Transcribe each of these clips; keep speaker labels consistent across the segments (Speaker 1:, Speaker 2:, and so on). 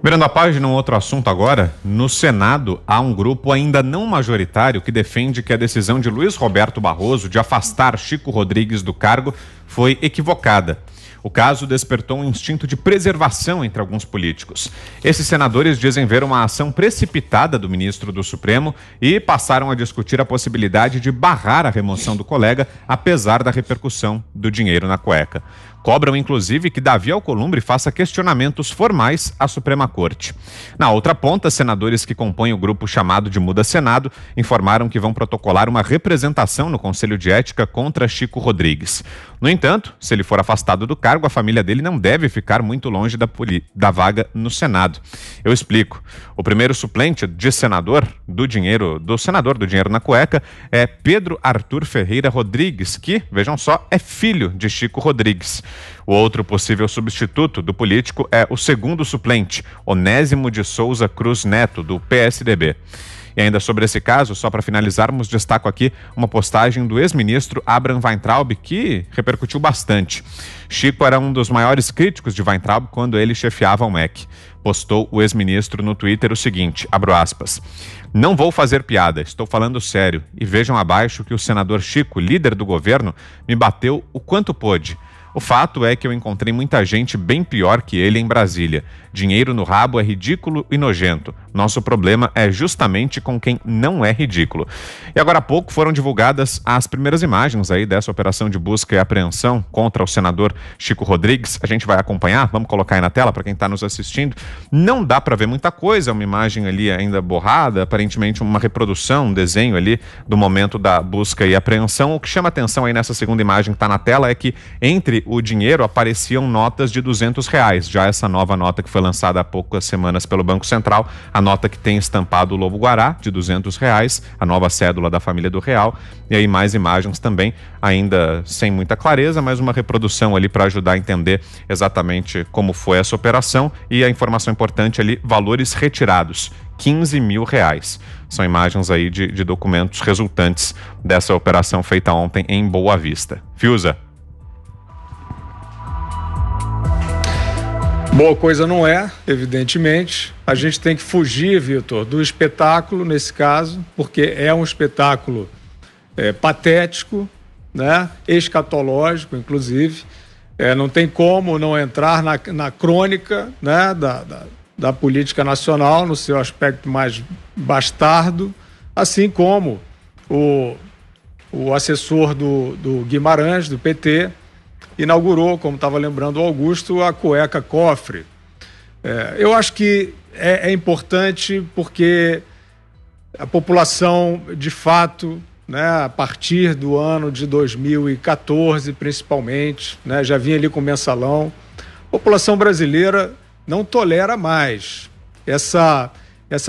Speaker 1: Virando a página, um outro assunto agora. No Senado, há um grupo ainda não majoritário que defende que a decisão de Luiz Roberto Barroso de afastar Chico Rodrigues do cargo foi equivocada. O caso despertou um instinto de preservação entre alguns políticos. Esses senadores dizem ver uma ação precipitada do ministro do Supremo e passaram a discutir a possibilidade de barrar a remoção do colega, apesar da repercussão do dinheiro na cueca. Cobram, inclusive, que Davi Alcolumbre faça questionamentos formais à Suprema Corte. Na outra ponta, senadores que compõem o grupo chamado de Muda Senado informaram que vão protocolar uma representação no Conselho de Ética contra Chico Rodrigues. No entanto, se ele for afastado do cargo, a família dele não deve ficar muito longe da vaga no Senado. Eu explico. O primeiro suplente de senador do dinheiro na cueca é Pedro Arthur Ferreira Rodrigues, que, vejam só, é filho de Chico Rodrigues. O outro possível substituto do político é o segundo suplente, Onésimo de Souza Cruz Neto, do PSDB. E ainda sobre esse caso, só para finalizarmos, destaco aqui uma postagem do ex-ministro Abraham Weintraub, que repercutiu bastante. Chico era um dos maiores críticos de Weintraub quando ele chefiava o MEC. Postou o ex-ministro no Twitter o seguinte, abro aspas: "Não vou fazer piada, estou falando sério. E vejam abaixo que o senador Chico, líder do governo, me bateu o quanto pôde. O fato é que eu encontrei muita gente bem pior que ele em Brasília. Dinheiro no rabo é ridículo e nojento. Nosso problema é justamente com quem não é ridículo." E agora há pouco foram divulgadas as primeiras imagens aí dessa operação de busca e apreensão contra o senador Chico Rodrigues. A gente vai acompanhar, vamos colocar aí na tela para quem está nos assistindo. Não dá para ver muita coisa, é uma imagem ali ainda borrada, aparentemente uma reprodução, um desenho ali do momento da busca e apreensão. O que chama atenção aí nessa segunda imagem que está na tela é que entre o dinheiro apareciam notas de R$ 200. Já essa nova nota que foi lançada há poucas semanas pelo Banco Central, a nota que tem estampado o lobo-guará de R$ 200, a nova cédula da família do real, e aí mais imagens também, ainda sem muita clareza, mas uma reprodução ali para ajudar a entender exatamente como foi essa operação. E a informação importante ali, valores retirados, R$ 15 mil. São imagens aí de documentos resultantes dessa operação feita ontem em Boa Vista. Fiuza.
Speaker 2: Boa coisa não é, evidentemente. A gente tem que fugir, Vitor, do espetáculo nesse caso, porque é um espetáculo patético, né? Escatológico, inclusive. Não tem como não entrar na crônica, né? da política nacional, no seu aspecto mais bastardo, assim como o assessor do Guimarães, do PT, inaugurou, como estava lembrando o Augusto, a cueca cofre. Eu acho que é importante porque a população, de fato, né, a partir do ano de 2014, principalmente, né, já vinha ali com o mensalão, a população brasileira não tolera mais essa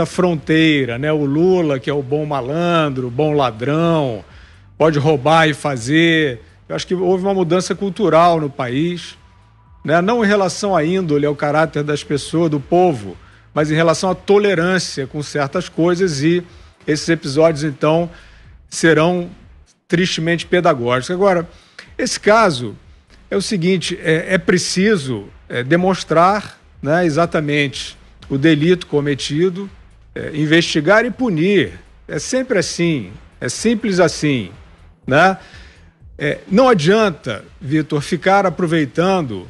Speaker 2: fronteira, né? O Lula, que é o bom malandro, o bom ladrão, pode roubar e fazer. Eu acho que houve uma mudança cultural no país, né? Não em relação à índole, ao caráter das pessoas, do povo, mas em relação à tolerância com certas coisas, e esses episódios, então, serão tristemente pedagógicos. Agora, esse caso é o seguinte, é preciso demonstrar, né, exatamente o delito cometido, investigar e punir. É sempre assim, é simples assim, né? Não adianta, Vitor, ficar aproveitando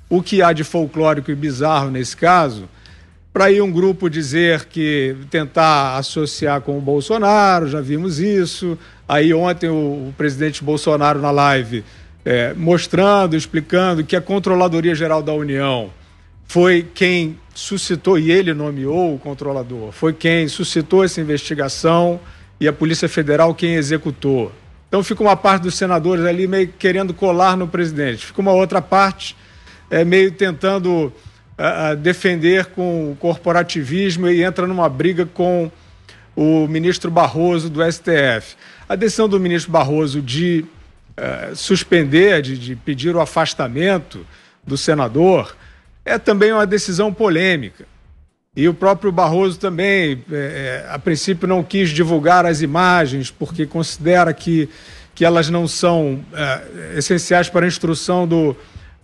Speaker 2: o que há de folclórico e bizarro nesse caso para ir um grupo dizer que tentar associar com o Bolsonaro, já vimos isso. Aí ontem o presidente Bolsonaro na live mostrando, explicando que a Controladoria Geral da União foi quem suscitou, e ele nomeou o controlador, foi quem suscitou essa investigação e a Polícia Federal quem executou. Então fica uma parte dos senadores ali meio querendo colar no presidente, fica uma outra parte meio tentando defender com o corporativismo e entra numa briga com o ministro Barroso do STF. A decisão do ministro Barroso de suspender, de pedir o afastamento do senador, é também uma decisão polêmica. E o próprio Barroso também, a princípio, não quis divulgar as imagens, porque considera que elas não são essenciais para a instrução do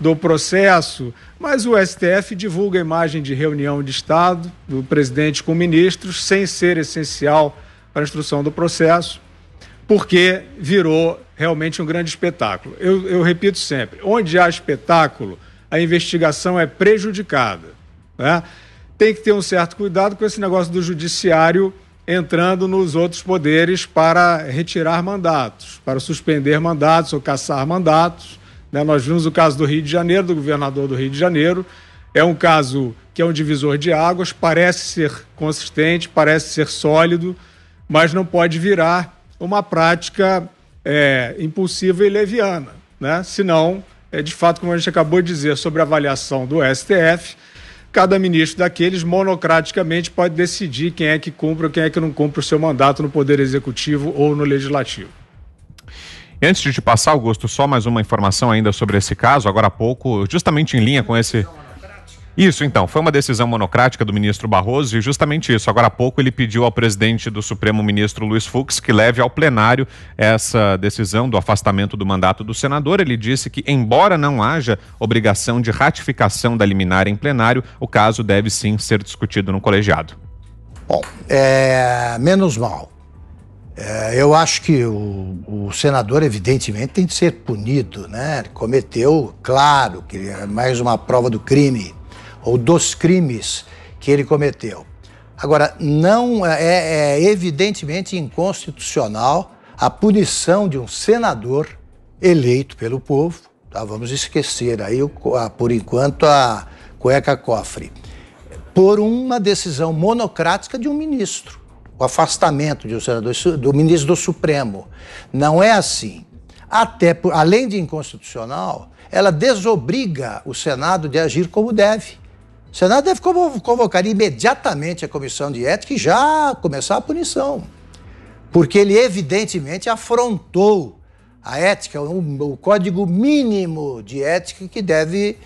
Speaker 2: do processo, mas o STF divulga a imagem de reunião de Estado do presidente com ministros, sem ser essencial para a instrução do processo, porque virou realmente um grande espetáculo. Eu repito sempre, onde há espetáculo, a investigação é prejudicada, né? Tem que ter um certo cuidado com esse negócio do judiciário entrando nos outros poderes para retirar mandatos, para suspender mandatos ou cassar mandatos, né? Nós vimos o caso do Rio de Janeiro, do governador do Rio de Janeiro. É um caso que é um divisor de águas, parece ser consistente, parece ser sólido, mas não pode virar uma prática impulsiva e leviana, né? Senão, de fato, como a gente acabou de dizer sobre a avaliação do STF, cada ministro daqueles monocraticamente pode decidir quem é que cumpre ou quem é que não cumpre o seu mandato no Poder Executivo ou no Legislativo.
Speaker 1: E antes de te passar, Augusto, só mais uma informação ainda sobre esse caso, agora há pouco, justamente em linha com esse... Isso, então, foi uma decisão monocrática do ministro Barroso e justamente isso, agora há pouco ele pediu ao presidente do Supremo, ministro Luiz Fux, que leve ao plenário essa decisão do afastamento do mandato do senador. Ele disse que, embora não haja obrigação de ratificação da liminar em plenário, o caso deve sim ser discutido no colegiado.
Speaker 3: Bom, menos mal. Eu acho que o senador, evidentemente, tem de ser punido, né? Ele cometeu, claro, que é mais uma prova do crime, ou dos crimes que ele cometeu. Agora, não é evidentemente inconstitucional a punição de um senador eleito pelo povo, tá? Vamos esquecer aí, por enquanto, a cueca-cofre, por uma decisão monocrática de um ministro. O afastamento de um senador, do ministro do Supremo. Não é assim. Além de inconstitucional, ela desobriga o Senado de agir como deve. O Senado deve convocar imediatamente a Comissão de Ética e já começar a punição. Porque ele evidentemente afrontou a ética, o código mínimo de ética que deve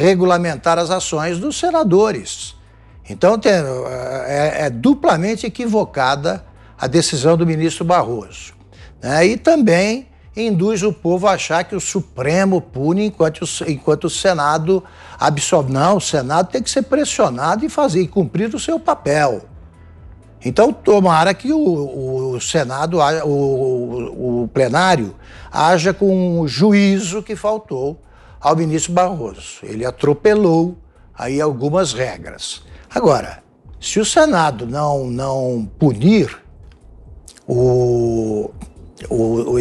Speaker 3: regulamentar as ações dos senadores. Então, é duplamente equivocada a decisão do ministro Barroso, né? E também induz o povo a achar que o Supremo pune enquanto o Senado absolve. Não, o Senado tem que ser pressionado e cumprir o seu papel. Então, tomara que o Senado, o plenário, haja com o juízo que faltou ao ministro Barroso. Ele atropelou aí algumas regras. Agora, se o Senado não punir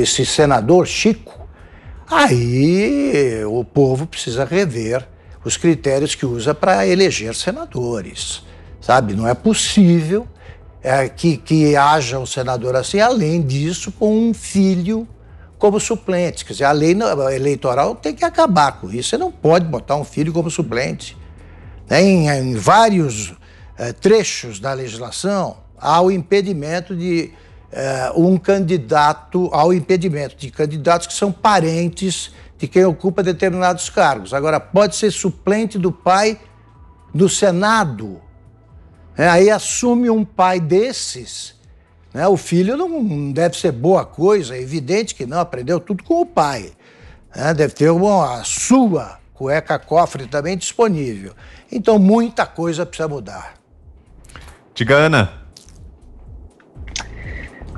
Speaker 3: esse senador Chico, aí o povo precisa rever os critérios que usa para eleger senadores, sabe? Não é possível que haja um senador assim, além disso, com um filho como suplente. Quer dizer, a lei eleitoral tem que acabar com isso. Você não pode botar um filho como suplente. Em vários trechos da legislação, há o impedimento de candidatos que são parentes de quem ocupa determinados cargos. Agora, pode ser suplente do pai do Senado. Aí assume um pai desses, né? O filho não deve ser boa coisa, é evidente que não, aprendeu tudo com o pai, né? Deve ter a sua cueca-cofre também disponível. Então, muita coisa precisa mudar.
Speaker 1: Diga, Ana.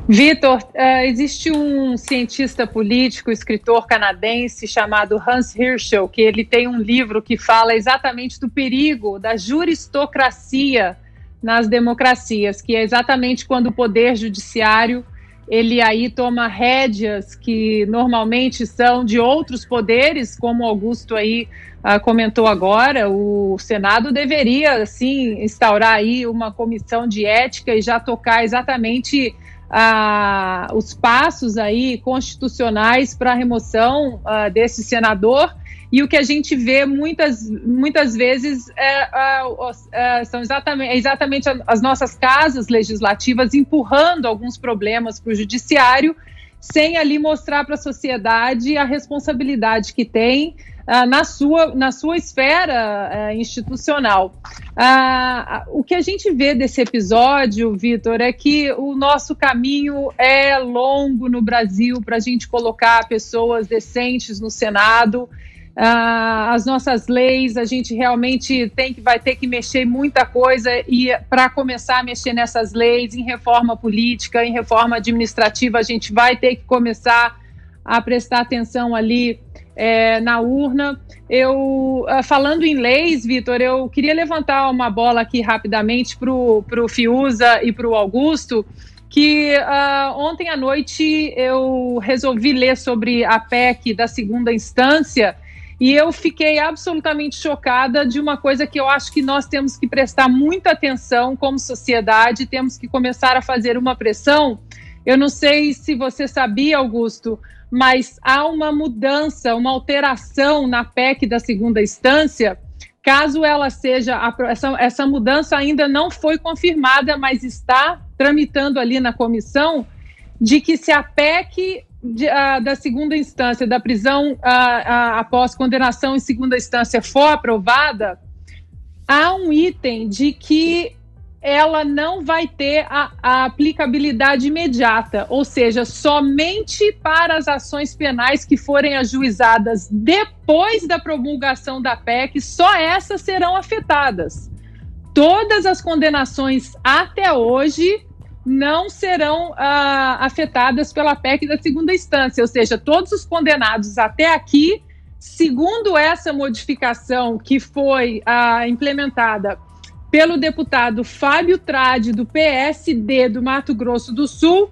Speaker 4: Vitor, existe um cientista político, escritor canadense chamado Hans Hirschel, que ele tem um livro que fala exatamente do perigo da juristocracia nas democracias, que é exatamente quando o poder judiciário ele aí toma rédeas que normalmente são de outros poderes, como o Augusto aí comentou agora. O Senado deveria, sim, instaurar aí uma comissão de ética e já tocar exatamente os passos aí constitucionais para a remoção desse senador. E o que a gente vê muitas vezes são exatamente as nossas casas legislativas empurrando alguns problemas para o judiciário, sem ali mostrar para a sociedade a responsabilidade que tem na sua esfera institucional. O que a gente vê desse episódio, Vitor, é que o nosso caminho é longo no Brasil para a gente colocar pessoas decentes no Senado. as nossas leis, a gente realmente vai ter que mexer muita coisa, e para começar a mexer nessas leis, em reforma política, em reforma administrativa, a gente vai ter que começar a prestar atenção ali na urna. Falando em leis, Vitor, eu queria levantar uma bola aqui rapidamente para o Fiuza e para o Augusto, que ontem à noite eu resolvi ler sobre a PEC da segunda instância, e eu fiquei absolutamente chocada de uma coisa que eu acho que nós temos que prestar muita atenção como sociedade, temos que começar a fazer uma pressão. Eu não sei se você sabia, Augusto, mas há uma mudança, uma alteração na PEC da segunda instância. Caso ela seja, essa mudança ainda não foi confirmada, mas está tramitando ali na comissão, de que se a PEC da segunda instância, da prisão após condenação em segunda instância for aprovada, há um item de que ela não vai ter a aplicabilidade imediata, ou seja, somente para as ações penais que forem ajuizadas depois da promulgação da PEC, só essas serão afetadas. Todas as condenações até hoje não serão afetadas pela PEC da segunda instância, ou seja, todos os condenados até aqui, segundo essa modificação que foi implementada pelo deputado Fábio Tradi, do PSD do Mato Grosso do Sul,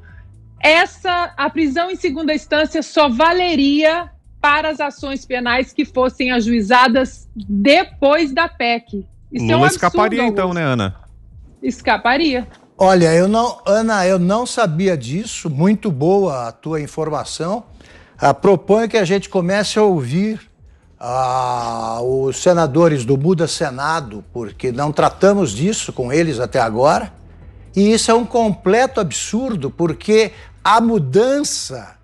Speaker 4: a prisão em segunda instância só valeria para as ações penais que fossem ajuizadas depois da PEC. Isso
Speaker 1: Lula
Speaker 4: é um absurdo,
Speaker 1: escaparia
Speaker 4: Augusto.
Speaker 1: então, né, Ana?
Speaker 4: Escaparia.
Speaker 3: Olha, Ana, eu não sabia disso. Muito boa a tua informação. Proponho que a gente comece a ouvir os senadores do Muda Senado, porque não tratamos disso com eles até agora. E isso é um completo absurdo, porque a mudança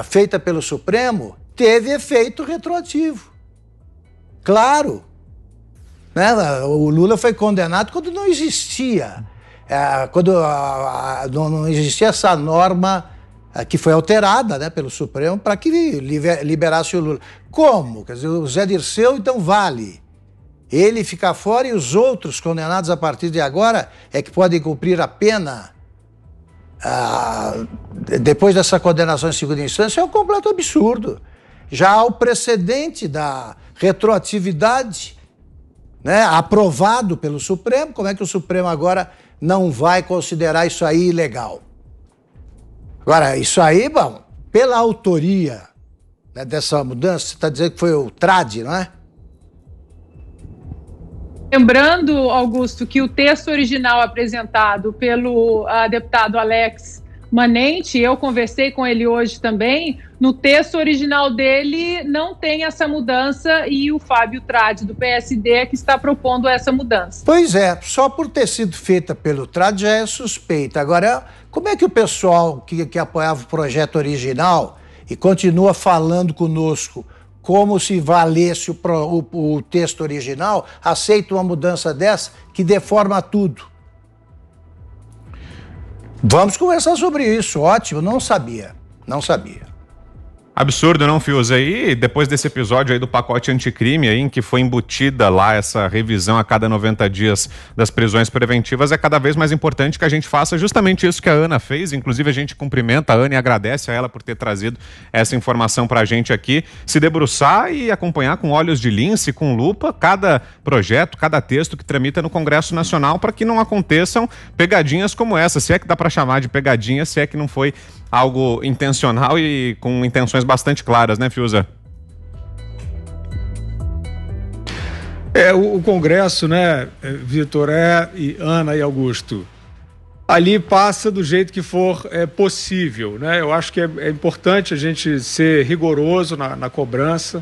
Speaker 3: feita pelo Supremo teve efeito retroativo. Claro, né? O Lula foi condenado quando não existia. Quando não existia essa norma que foi alterada, né, pelo Supremo para que liberasse o Lula. Como? Quer dizer, o Zé Dirceu, então, vale. Ele ficar fora e os outros condenados a partir de agora é que podem cumprir a pena depois dessa condenação em segunda instância. É um completo absurdo. Já há o precedente da retroatividade, né, aprovado pelo Supremo. Como é que o Supremo agora não vai considerar isso aí ilegal? Agora, isso aí, bom, pela autoria, né, dessa mudança, você está dizendo que foi o Tradi, não é?
Speaker 4: Lembrando, Augusto, que o texto original apresentado pelo deputado Alex Manente, eu conversei com ele hoje também, no texto original dele não tem essa mudança, e o Fábio Tradi, do PSD, é que está propondo essa mudança.
Speaker 3: Pois é, só por ter sido feita pelo Tradi já é suspeita. Agora, como é que o pessoal que apoiava o projeto original e continua falando conosco como se valesse o texto original, aceita uma mudança dessa que deforma tudo? Vamos conversar sobre isso. Ótimo, não sabia.
Speaker 1: Absurdo, não, Fiuza? E depois desse episódio aí do pacote anticrime, aí, em que foi embutida lá essa revisão a cada 90 dias das prisões preventivas, é cada vez mais importante que a gente faça justamente isso que a Ana fez. Inclusive, a gente cumprimenta a Ana e agradece a ela por ter trazido essa informação pra gente aqui. Se debruçar e acompanhar com olhos de lince, com lupa, cada projeto, cada texto que tramita no Congresso Nacional, para que não aconteçam pegadinhas como essa. Se é que dá para chamar de pegadinha, se é que não foi algo intencional e com intenções bastante claras, né, Fiuza?
Speaker 2: O Congresso, né, Vitor, e Ana e Augusto, ali passa do jeito que for possível, né? Eu acho que é importante a gente ser rigoroso na cobrança,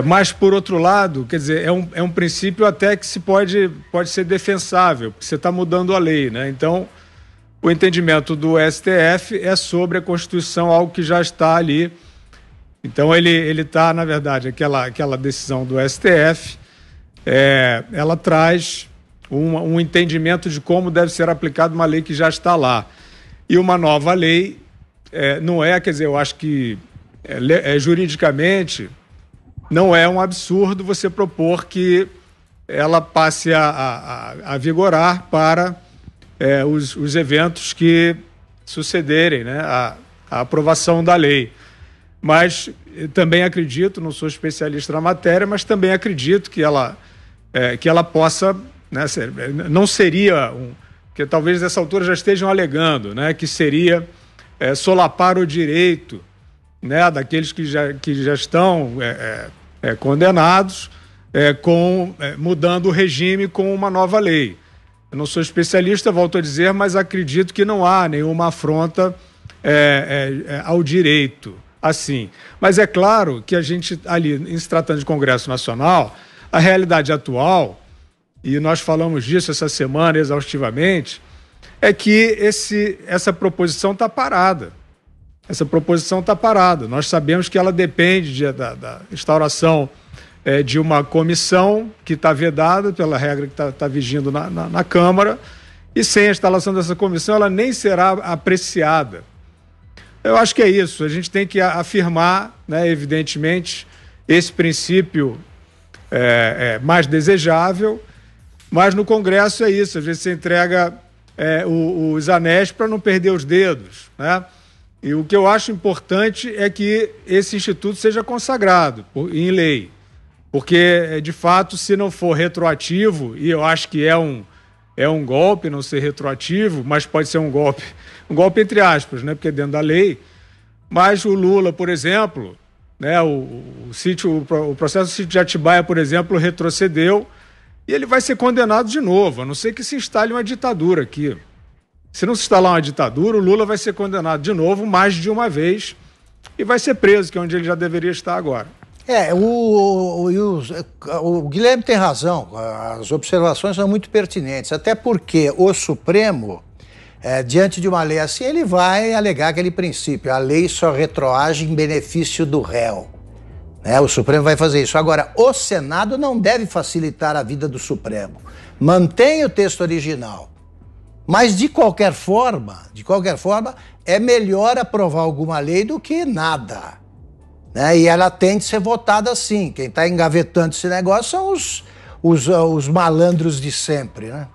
Speaker 2: mas, por outro lado, quer dizer, é um princípio até que pode ser defensável, porque você está mudando a lei, né? Então, o entendimento do STF é sobre a Constituição, algo que já está ali. Então, ele está, na verdade, aquela decisão do STF, ela traz um entendimento de como deve ser aplicada uma lei que já está lá. E uma nova lei não quer dizer, eu acho que juridicamente não é um absurdo você propor que ela passe a vigorar para os eventos que sucederem, né, a aprovação da lei. Mas também acredito, não sou especialista na matéria, mas também acredito que ela possa, né, não seria, que talvez nessa altura já estejam alegando, né, que seria solapar o direito, né, daqueles que já estão condenados, mudando o regime com uma nova lei. Eu não sou especialista, volto a dizer, mas acredito que não há nenhuma afronta ao direito assim. Mas é claro que a gente, ali, em se tratando de Congresso Nacional, a realidade atual, e nós falamos disso essa semana exaustivamente, é que essa proposição está parada. Essa proposição está parada. Nós sabemos que ela depende da instauração de uma comissão que está vedada pela regra que está vigindo na Câmara, e sem a instalação dessa comissão ela nem será apreciada. Eu acho que é isso. A gente tem que afirmar, né, evidentemente, esse princípio mais desejável, mas no Congresso é isso. Às vezes você entrega os anéis para não perder os dedos, né? E o que eu acho importante é que esse instituto seja consagrado em lei, porque, de fato, se não for retroativo, e eu acho que é um golpe não ser retroativo, mas pode ser um golpe entre aspas, né, porque é dentro da lei, mas o Lula, por exemplo, né, o processo do sítio de Atibaia, por exemplo, retrocedeu e ele vai ser condenado de novo, a não ser que se instale uma ditadura aqui. Se não se instalar uma ditadura, o Lula vai ser condenado de novo, mais de uma vez, e vai ser preso, que é onde ele já deveria estar agora.
Speaker 3: O Guilherme tem razão, as observações são muito pertinentes, até porque o Supremo, diante de uma lei assim, ele vai alegar aquele princípio, a lei só retroage em benefício do réu. O Supremo vai fazer isso. Agora, o Senado não deve facilitar a vida do Supremo. Mantém o texto original. Mas, de qualquer forma, é melhor aprovar alguma lei do que nada. E ela tem de ser votada assim. Quem está engavetando esse negócio são os malandros de sempre, né?